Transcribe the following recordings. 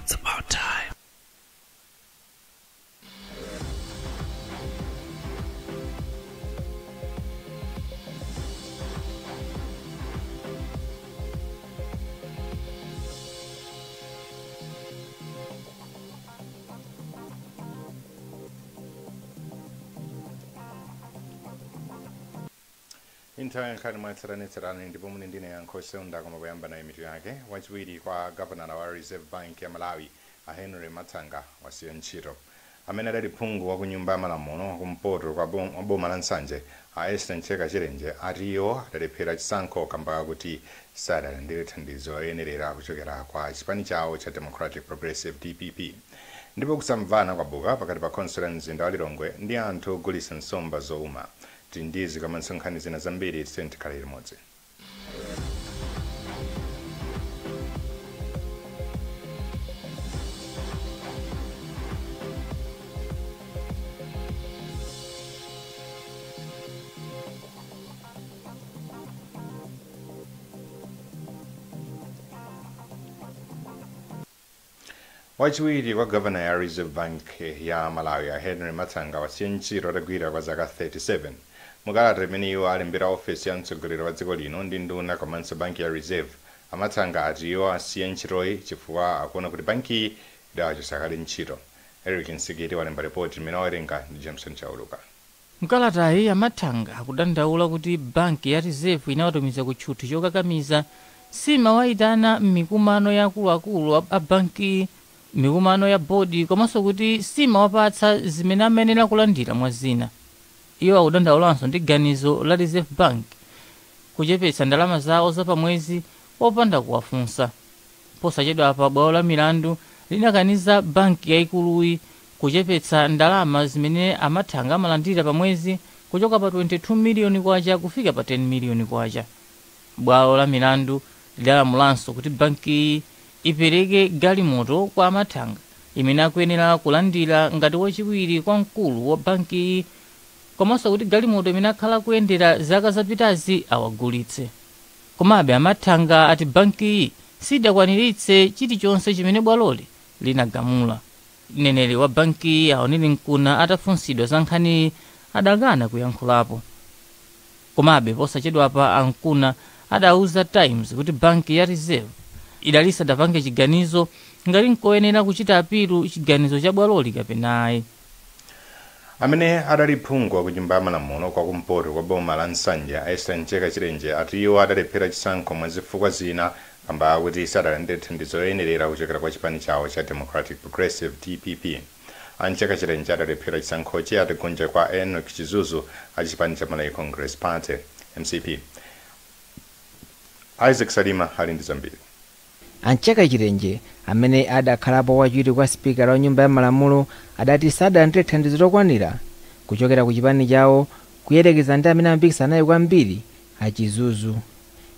It's about time. Nkhani mwatsaranetsarani ndipo mune ndine yankho SEUNDA koma kuyamba nayo mitu yake. Wachiwiri kwa governor wa Reserve Bank ya Malawi Henry Matsanga wasiya ntchito. Amene adali phungu wa kunyumba ya malamulo kumpoto kwa boma la Nsanje MCHEKA CHILENJE atiyo adalephera chisankho kamba kuti sadalandire thandizo loyenerera kuchokera kwa chipani chawo cha Democratic Progressive DPP. Ndipo kusamvana kwabuka pakati pa khonsolo mzinda wa Lilongwe ndi anthu ogulitsa nsomba zowuma. Tindizi kama nkhani zina zambiri tisentikhala limodzi. Wachiwiri kwa governor ya Reserve Bank ya Malawi Henry Matsanga wasiya ntchito atagwira kwa zaka 37. Mukalata imene iwo alembera ofesi ya mtsogoleri wa dziko lino ndi nduna komanso banki ya Reserve. Matsanga ati iwo asiya ntchitoyi chifukwa akuona kuti banki idawachosakale ntchito. Eric Nsikiti walemba report imene wawerenga ndi Jameson Chauluka. Mkalatayi Matsanga akudandaula kuti banki ya Reserve inawatumiza kutchuthi chokakamiza simawayitana mikumano ya akuluakulu a banki, mikumano ya bodi komanso kuti simawapatsa zimene amenera kulandira mwa zina. Iwo akudandaulanso ndi ganizo la Reserve Bank kuchepetsa ndalama zawo zapamwezi opanda kuwafunsa. Posachedwa apa bwalo la milandu linakaniza banki yayikuluyi kuchepetsa ndalama zimene Matsanga amalandira pamwezi kuchoka pa 22 miliyoni kwacha kufika pa 10 miliyoni kwacha. Bwalo la milandu lidalamulanso kuti banki ipereke galimoto kwa Matsanga imene akuyenera kulandira ngati wachiwiri kwa mkulu wa banki, komanso kuti galimoto imene akhala kuyendera zaka zapitazi awagulitse. Komabe Matsanga ati banki sidakwaniritse chilichonse chimene bwaloli linagamula. Mneneri wa banki aoneni nkuna atafunsidwa za nkhani adakana kuyankhulapo. Komabe posachedwa pa ankuna adauza Times kuti banki ya Reserve idalisa dapange chiganizo ngati nkoyenera kuchita apilu chiganizo cha bwaloli kapenayi. Amene adali phungu wa kunyumba ya malamulo kwa kumpoto kwa boma la Nsanje MCHEKA CHILENJE ati iwo adalephera chisankho mwa zifukwa zina kamba kuti sadalandire thandizo loyenerera kuchokera kwa chipani chawo cha Democratic Progressive DPP. MCHEKA CHILENJE adalephera chisankhochi atigonja kwa MZUZU a chipani cha Malawi Congress Party MCP. Isaac Salima ali ndi zambiri. MCHEKA CHILENJE amene adakhalapo wachiwiri kwa spikala wa nyumba ya malamulo adati sadalandire thandizo lokwanira kuchokera ku chipani chawo kuyerekeza ndi amene amapikisana naye kwambiri achizuzu.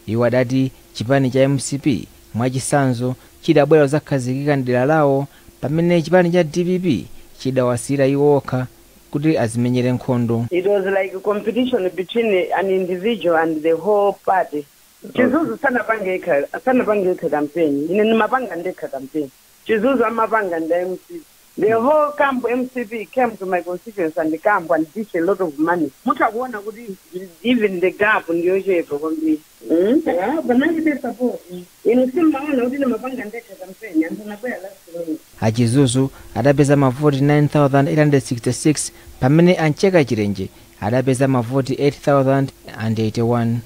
Iwo adati chipani cha MCP mwachisanzo chidabwera kuzakhazikika ndera lawo pamene chipani cha DPP chidawasira iwo okha kuti azimenyere nkhondo. It was like a competition between an individual and the whole party. Chizuzu sana pangeka campaign. Ine mapanga ndeka campaign. Chizuzu amapanga nda MCP. The whole camp MCP came to my constituency and the camp and ditched a lot of money. Mutakuona kuti even the gap ndiyo chepo kwambiri. But now they support. Maona kuti mapanga ndeka campaign and tunakwenda last week. Achizuzu adapeza mavoti 9,866 pamene MCHEKA CHILENJE adapeza mavoti 8,081.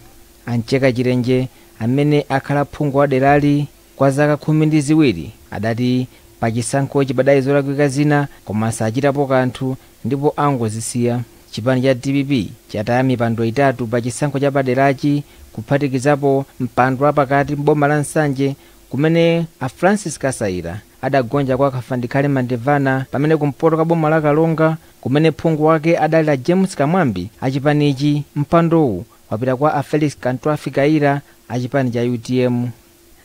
MCHEKA CHILENJE amene akhala phungu wa derali kwa zaka 12 adati pachisankhochi padali zolakwika zina koma sachitapo kanthu ndipo angozisiya. Chipani cha DPP chataya mipando itatu pachisankho cha paderachi kuphatikizapo mpando wapakati m'boma la Nsanje kumene a Francis Kasaira adagonja kwa Kafandikale Mandevana, pamene kumpoto kwa boma la Kalonga kumene phungu wake adali a James Kamwambi achipanichi mpandowu wapita kwa a Felix Kantwafi Kaira achipani cha UTM,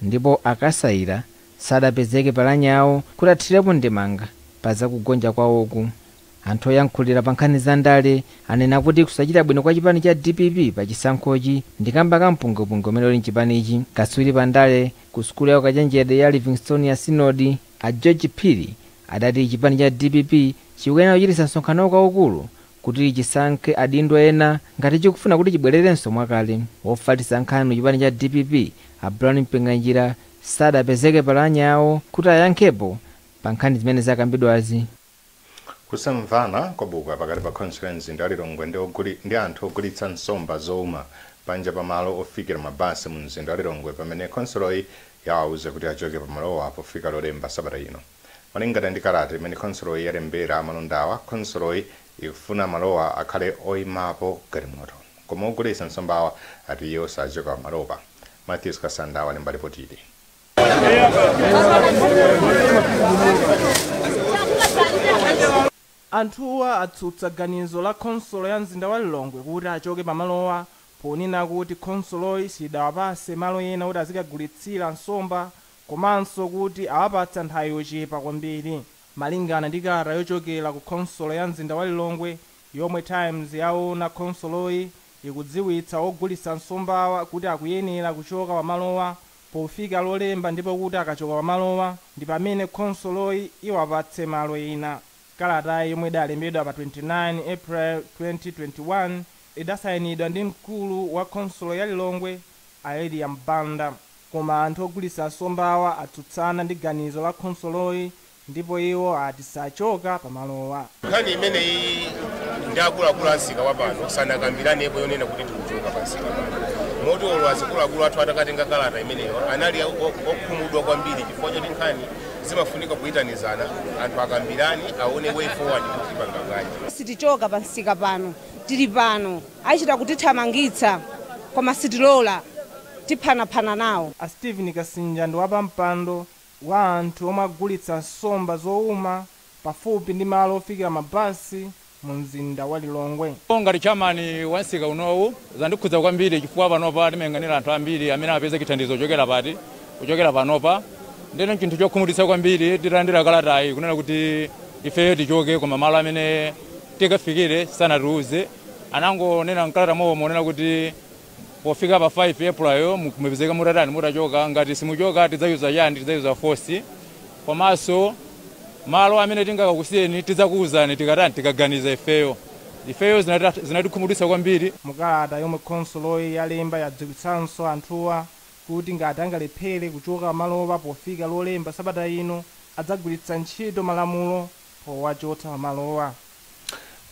ndipo akasaira sadapezeke palanyawo kuti athirepo ndemanga pa zakugonja kwawoku. Anthu oyankhulira pa nkhani za ndale anena kuti kusachita bwino kwa chipani cha DPP pa chisankhochi ndi kamba ka mpungopungo umene uli mchipanichi. Katswiri pa ndale ku sukulu ya ukachenjede ya Livingstone ya Synod a George Phiri adati chipani cha DPP chikuyenera kuchititsa msonkhano waukulu kuti chisankhe adindo ena ngati chikufuna kuti chibwererenso mwakale. Wofatisa nkhani chipani cha DPP a Brown Mpenganjira sadapezeke palanya awo kuti ayankhepo pa nkhani zimene zakambidwazi. Kusamvana kwabuka pakati pa conference ndalilongwe ndi anthu ogulitsa nsomba zowuma panja pamalo ofikira mabasi mu mzinda wa Lilongwe pamene khonsoloyi yawauza kuti achoke pamalowa pofika lolemba sabata ino. Malingana ndi kalata imene khonsoloyi yalembera amalondawa, khonsoloyi ikufuna malowa akhale oyimapo galimoto. Koma ogulitsa nsombawa ati iwo sachoka malopa. Matthews Kasanda walemba ripoti ili. Anthuwa atsutsa ganizo la khonsolo ya mzinda wa Lilongwe kuti achoke pamalowa ponena kuti khonsoloyi sidawapase malo ena kuti azikagulitsira nsomba komanso kuti awapatsa nthawi yochepa kwambiri. Malingana ndi kalata yochokera ku khonsolo ya mzinda wa Lilongwe yomwe Times yaona khonsoloyi ikudziwitsa ogulitsa nsombawa kuti akuyenera kuchoka pamalowa pofika lolemba ndipo kuti akachoka pamalowa ndi pamene khonsoloyi iwapatse malo ena. Kalata yomwe idalembedwa pa 29 April 2021 idasayinidwa ndi mkulu wa khonsolo ya Lilongwe Aelia Mbanda. Koma anthu ogulitsa nsombawa atsutsana ndi ganizo la khonsoloyi ndipo iwo ati sachoka pamalowa. Nkhani imeneyi ndi akuluakulu ansika wapano sanakambiranepo yonena kuti tikuchoka pansika pano. Moti olo akuluakulu athu atakatenga kalata imeneyo anali okhumudwa kwambiri chifukwa choti nkhani zimafunika kuyitanizana anthu akambirani aone way forward kuti pangangaji. Sitichoka pansika pano, tili pano achita kutithamangitsa koma sitilola tiphanaphana nawo. A Stephen Kasinja ndi wapampando wa anthu omwe agulitsa nsomba zowuma pafupi ndi malo ofikira mabasi mu mzinda wa Lilongwe. Ngati chamani wansika unowu zandikhudza kwambiri chifukwa panopa timayang'anira anthu ambiri amene apeza chithandizo kuchokera panopa. Ndeno chinthu chokhumudwitsa kwambiri titalandira kalatayi kunena kuti ife tichoke koma malo amene tikafikire sanatiuze. Anangonena mkalata mowo monena kuti pofika pa 5 April mupezeka mutatani mutachoka, ngati simuchoka tidzayuza yani, tidzayuza force. Komanso malo amene tingakakusiyeni tidzakuwuzani tikatani tikaganiza ifeyo zinatikhumudwitsa kwambiri. Mukalata yomwe khonsoloyi yalemba yadziwitsanso anthuwa kuti ngati angalephere kuchoka malowa pofika lolemba sabata ino adzagwiritsa ntchito malamulo powachotsa malowa.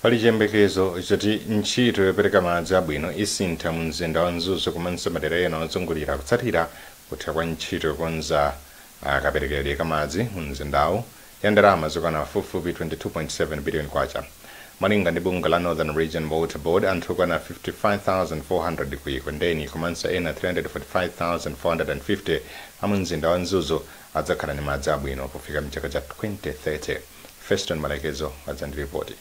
Pali chiyembekezo choti ntchito yopereka madzi abwino isintha mu mzinda wa MZUZU komanso madera ena ozungulira kutsatira kutha kwa ntchito yokonza kaperekedwe ka madzi mu mzindawu ya ndalama zokwana pafupifupi 22.7 billion kwacha. Malinga ndi bungwe la Northern Region Water Board anthu okwana 55,400 kuyikwendeni komanso ena 345,450 amu mzinda wa MZUZU adzakhala ndi madzi abwino pofika mchaka cha 2030. Feston Malakezo adzandiripoti.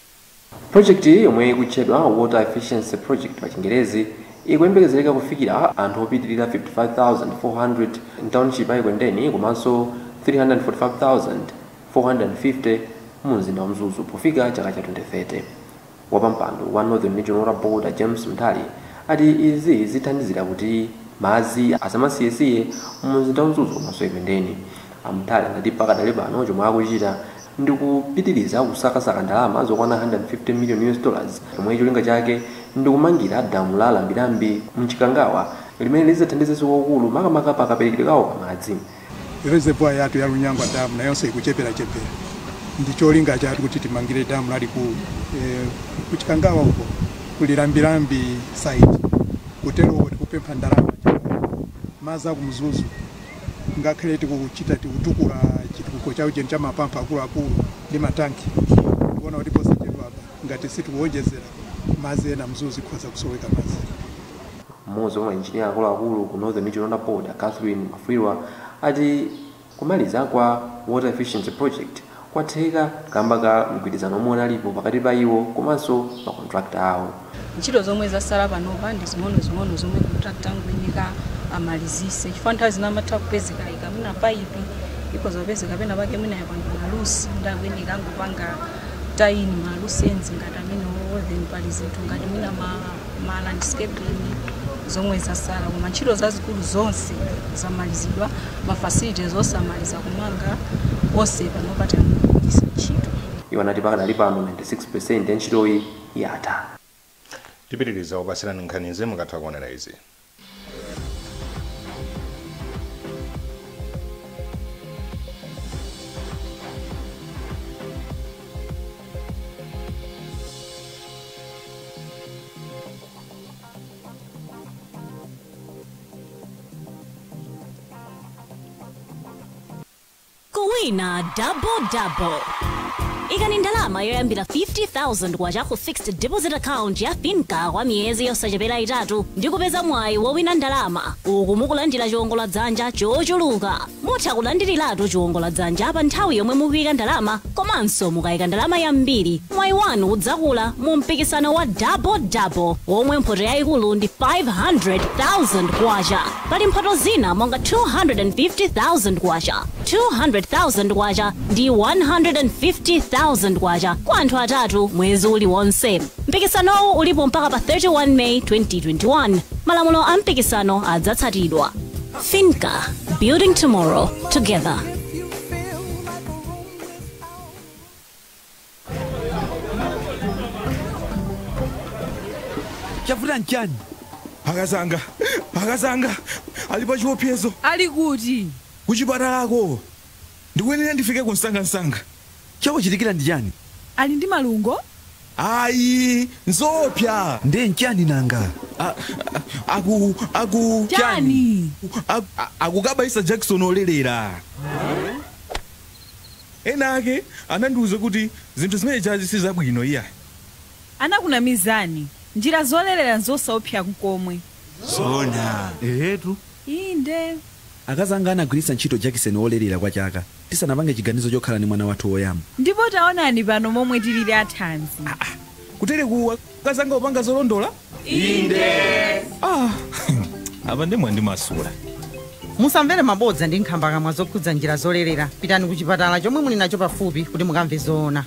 Project yomwe ikutchedwa Water Efficiency Project pa Chingerezi ikuyembekezereka kufikira anthu opitirira 55,400 township ayikwendeni komanso 345,450 mu mzinda wa MZUZU pofika chaka cha 2030. Wapampando wa Northern Region Water Board James Mtali ati izi zithandizira kuti madzi asamasiyesiye mu mzinda wa MZUZU komanso ikwendeni. Amtali anati pakadali pano chomwe akuchita ndi kupitiriza kusakasaka ndalama zokwana $150 million chomwe cholinga chake ndi kumangira damu la lambilambi mchikangawa limene lidzathandizenso kwakukulu makamaka pakaperekedwe kawo pa madzi. Reservoir yathu ya Lunyangwa damu nayonso ikucheperachepera ndi cholinga chathu kuti timangire damu lalikulu kuchikangawa uko kuli lambilambi site kutero tikupempha ndalama madzi aku MZUZU ngakhale tikuchita tikutukula chitukuko chawo cha mapampa akuluakulu ndi matanki kuona kuti posachedwa ngati sitikuwonjezera madzi ena MZUZU ikhoza kusoweka madzi. Mmodzi wa mainjiniya akuluakulu ku Northern Region Water Board Catherine Mafwirwa ati kumaliza kwa Water Efficiency Project kwatheka kamba ka mgwirizano omwe unalipo pakati pa iwo komanso makontrakta awo. Ntchito zomwe zasala panopa ndi zing'ono zomwe kontrakta angwenika amalizise chifukwa nthawi zina amatha kupezeka ikamuna paipi ikhoza kupezeka pena pake mwina yapanga malusi ndakwenika angopanga taini malusi enzi ngati amene then pali zinthu ngati mwina ma landscaping zomwe zasala koma ntchito zazikulu zonse zamalizidwa mafacilities osamaliza kumanga onse panopata kugwiritsa ntchito. Iwo anati pakadali pano 96% ya ntchitoyi yatha. Tipitiriza kupasirani nkhani zimwe mukatha kuonera izi. Kuwina double. Ikani ndalama yoyambira 50,000 kwacha ku fixed deposit account ya finka kwa miyezi yosachepera itatu ndi kupeza mwayi wowina ndalama. Uku mukulandira chiwongola dzanja chochuluka. Mutha kulandiriratu chiwongola dzanja pa nthawi yomwe mukuyika ndalama, komanso mukayika ndalama yambiri mwayi wanu udzakula mu mpikisano wa double womwe mphoto yayikulu ndi 500,000 kwacha. Pali mphoto zina monga 250,000 kwacha, 200,000 kwacha ndi 150,000 kwacha kwa anthu atatu mwezi uliwonse. Mpikisanowu ulipo mpaka pa 31 May 2021. Malamulo a mpikisano adzatsatidwa. Finka, building tomorrow together. Chavuta nchani? Pakazanga. Ali pa chiopsezo. Ali kuti? Kuchipatalako. Ndikuyenera ndifike kunsanga. Chakuchitikira ndi chani? Ali ndi malungo? Ayi, nzopya. Ndi nchani nanga? Chani? Akukabaisa Jackson olelera. Enake anandiuza kuti zinthu zimene chazi sizabwino iya. Anakunamizani. Njira zolelera nzosaopsa komwe. Zona. Etu. Inde. Akazanga anagwiritsa ntchito Jackson olelera kwa chaka. Tisanapange chiganizo chokhala ni mwana wathu woyamba. Ndipo taonani pano momwe tilili athanzi. Kutere kuwa akazanga upanga zolondola? Inde. Apa ndemwe ndi masula. Musamvere mabodza ndi nkhambaka zokhudza njira zolelera. Pitani ku chipatala chomwe muli nacho pafupi kuti mukamve zoona.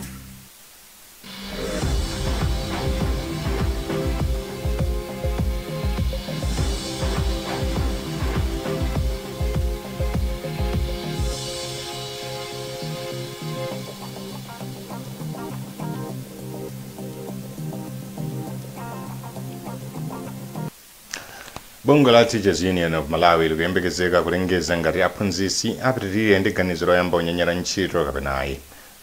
Bungwe la Teachers Union of Malawi likuyembekezeka kulengeza ngati aphunzitsi apitirire ndi ganizo loyamba unyanyala ntchito kapena ayi.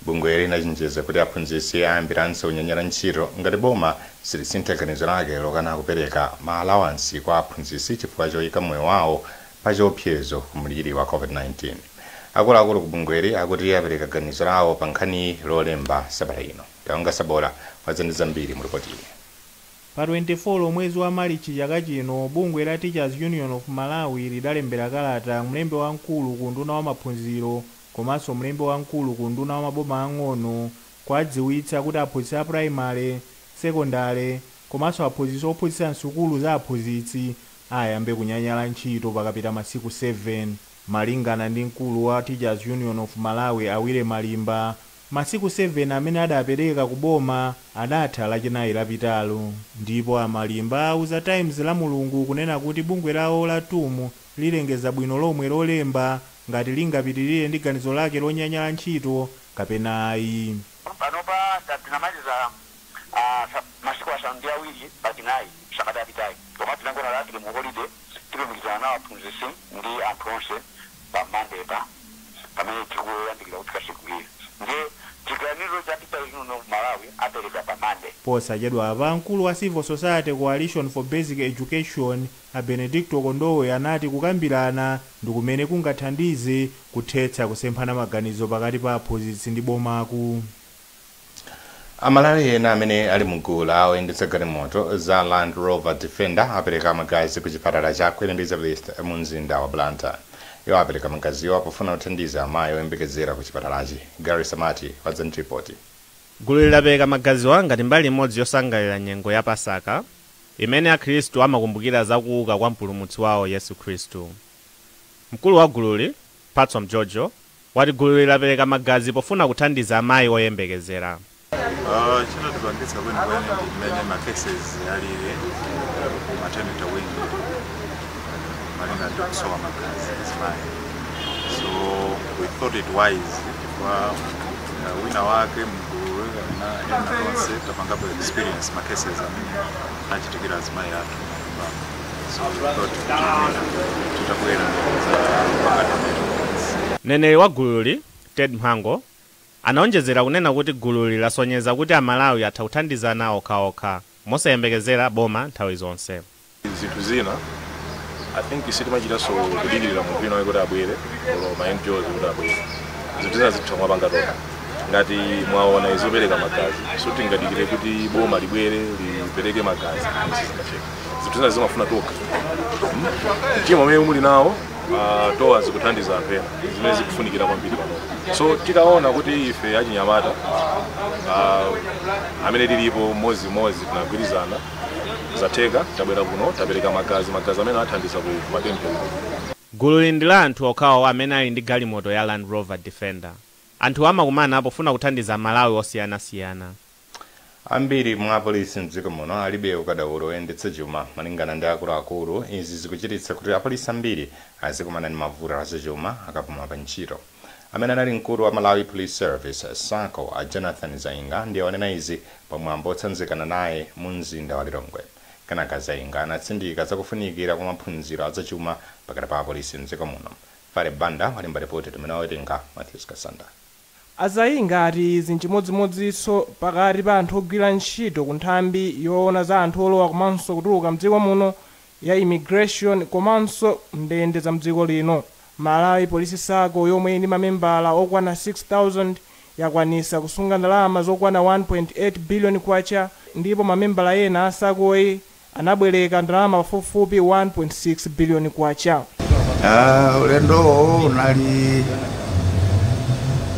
Bungwe linachenjeza kuti aphunzitsi ayambiranso unyanyala ntchito ngati boma silisintha ganizo lake lokana kupereka ma-allowance kwa aphunzitsi chifukwa choyika moyo wawo pa chiopsezo ku mliri wa COVID-19. Akuluakulu ku bungweli akuti apereka ganizo lawo pa nkhani lolemba sabata ino. Taonga Sabora wazani zambiri mu ripoti ili. Pa 24 mwezi wa Marichi chaka chino, bungwe la Teachers Union of Malawi lidalembera kalata mlembi wamkulu ku nduna wa maphunziro komanso mlembi wamkulu ku nduna wa maboma ang'ono kwadziwitsa kuti aphunzitsi a primary, secondary komanso aphunzitsi ophunzitsa nsukulu za aphunzitsi ayambe kunyanyala ntchito pakapita masiku 7 malingana ndi mkulu wa Teachers Union of Malawi Awire Malimba. Masiku 7 amene adapereka kuboma adatha lachinayi lapitalo, ndipo Amalimba auza Times la Mulungu kunena kuti bungwe lawo la tumu lilengeza bwino lomwe lolemba ngati lingapitirire ndi ganizo lake lonyanyala ntchito kapena ayi. Panopa tinamaliza masiku asanu ndi awiri pachinayi sabata yapitayi koma tinangona lati mu holiday tilumikizana nawo aphunzitsi ndi anthu onse pa Monday pamene tikuyandikira kuti kasikugwira ndiye chiganizo cha Teachers Union of Malawi apereka pa Monday. Posachedwa apa mkulu wa Civil Society Coalition for Basic Education a Benedicto Kondowe anati kukambirana ndi kumene kungathandize kuthetsa kusemphana maganizo pakati pa aphunzitsi ndi bomaku. Amalawi ena amene ali mugulu la oyendetsa galimoto za Land Rover Defender apereka magazi ku chipatala cha Queen Elizabeth mu mzinda wa Blantyre. Iwo apereka magaziwo pofuna kuthandiza amayi oyembekezera ku chipatalachi. Gary Samati wazani ripoti. Gulu lilapereka magaziwo ngati mbali imodzi yosangalira nyengo ya Pasaka imene akhristu amakumbukira za kuuka kwa mpulumutsi wawo Yesu Khristu. Mkulu wa gululi Patson Jojo wati gulu lilapereka magazi pofuna kuthandiza amayi oyembekezera. Chino tipangitsa kwenikweni mmene ma cases alili maternity wing malinga ndi kusowa magazi ezimayi. So we thought it wise kwa wina wake mgulu na concept apangapo experience ma cases amene achitikira azimayi athu. So we thought tutakwera Neneli wa gululi Ted Mhango anaonjezera kunena kuti gululi lasonyeza kuti Amalawi atha kuthandizana okhaokha mosayembekezera boma nthawi zonse. Zinthu zina I think sitimachita so kudikirira munthu wina kuti abwere olo ma NGOs kuti abwere. Zinthu zina zitha kumapanga tokha. Ngati mwaona izopereka magazi so tingadikire kuti boma libwere lipereke magazi sizingacheka. Zinthu zina zimafuna tokha. Chimo mwe muli nawo towa zikuthandiza apena zimene zikufunikira kwambiri pano. So tikaona kuti ife achinyamata amene tilipo mozi tinagwirizana zatheka tabwera kuno tapereka magazi amene athandiza ku mapemphero. Gululi ndi la anthu okhawo amene ali ndi galimoto ya Land Rover Defender. Anthu amakumana pofuna kuthandiza Malawi osiyanasiyana. Ambiri mwa apolisi mdziko muno alibe ukadaulo oyendetsa chuma malingana ndi akuluakulu. Izi zikuchititsa kuti apolisi ambiri azikumana ndi mavuto azachuma akapuma pa ntchito. Amene anali mkulu wa Malawi Police Service SACO a Jonathan Zainga ndiye wanena izi pamwambo otsanzikana naye mu mzinda wa Lilongwe. Kenaka Zainga anatsindika zakufunikira kwa maphunziro azachuma pakati pa apolisi mdziko muno. Fale Banda walemba ripoti tumene wawerenga Matthews Kasanda. Azainga ati izi nchimodzimodzinso pakati pa anthu ogwira ntchito ku nthambi yoona za anthu olowa komanso kutuluka mdziko muno ya immigration komanso ndende za mdziko lino. Malawi Police SACO yomwe ndi mamembala okwana 6,000 yakwanisa kusunga ndalama zokwana 1.8 billion kwacha, ndipo mamembala ena a SACOyi anabwereka ndalama pafupifupi 1.6 billion kwacha. Ulendo unali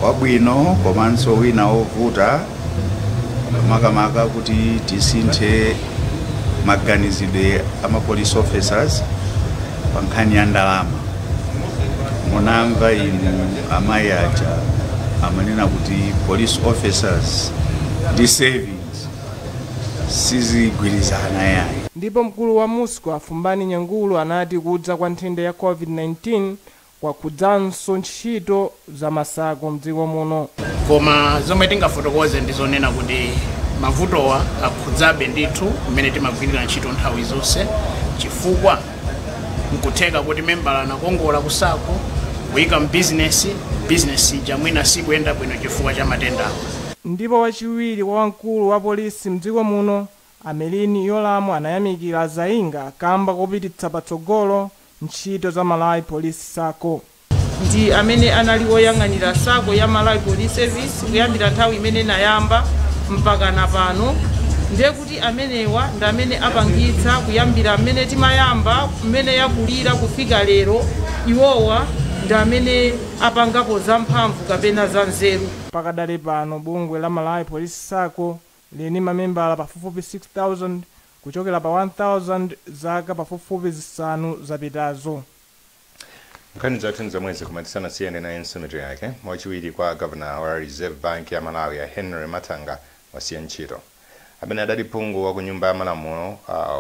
wabwino komanso wina ovuta makamaka kuti tisinthe maganizidwe ama police officers pa nkhani ya ndalama. Munamva inu amayi aja amanena kuti police officers ndi savings sizigwirizana yayi. Ndipo mkulu wa MUSCO Afumbani Nyangulu anati kudza kwa nthenda ya COVID-19 kwakudzanso ntchito za masako mdziko muno. Koma zomwe tingafotokoze ndizonena kuti mavutowa akhudzabe ndithu mmene timagwirira ntchito nthawi zonse, chifukwa nkutheka kuti membala anakongola ku SACO kuyika business jamwina sikuyenda bwino chifukwa cha matenda. Ndipo wachiwiri wa wamkulu wa polisi mdziko muno Amelini Yolamu anayamikira Zainga kamba kopititsa patsogolo ntchito za Malawi Police SACO. Ndi amene anali woyang'anira SACO ya Malawi Police Service kuyambira nthawi imene nayamba mpaka napano. Ndiye kuti amenewa ndi amene apangitsa kuyambira amene timayamba mmene yakulira kufika lero, iwowa ndi amene apangapo zamphamvu kapena za nzeru. Pakadali pano bungwe la Malawi Police SACO lini mamembala pafupifupi 6,000 kuchokera pa 1,000 zaka pafupifupi zisanu zapitazo. Nkhani zathu zomwezi kumatisana siyene na nsomero yake wachiwiri kwa Governor wa Reserve Bank ya Malawi ya Henry Matanga wasiya ntchito. Amene adali phungu wa ku nyumba ya malamulo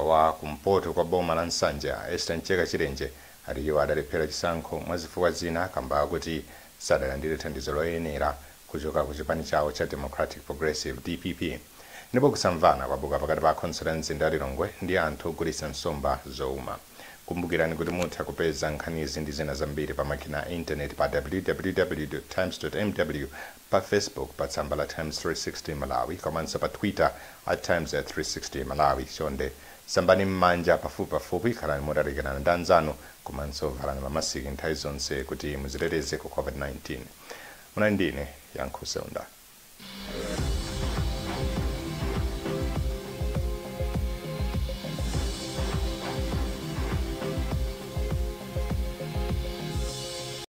wa kumpoto kwa boma la Nsanja SIDAWATHANDIZE CHILENJE aliyo adalephera chisankho mwazifukwa zina kamba kuti sadalandire thandizo loyenera kuchoka ku chipani chawo cha Democratic Progressive DPP. Ndipo kusamvana kwabuka pakati pa khonsolo mzinda wa Lilongwe ndi anthu ogulitsa nsomba zowuma. Kumbukirani kuti mutha kupeza nkhanizi ndi zina zambiri pa makina internet pa www.times.mw, pa Facebook pa tsamba la Times 360 Malawi, komanso pa Twitter @Times 360 Malawi. Chonde sambani m'manja pafupi khalani motalikirana ndi anzanu komanso valani mamasiki nthawi zonse kuti muziteteze ku COVID-19. Muna ndine YANKHO SEUNDA.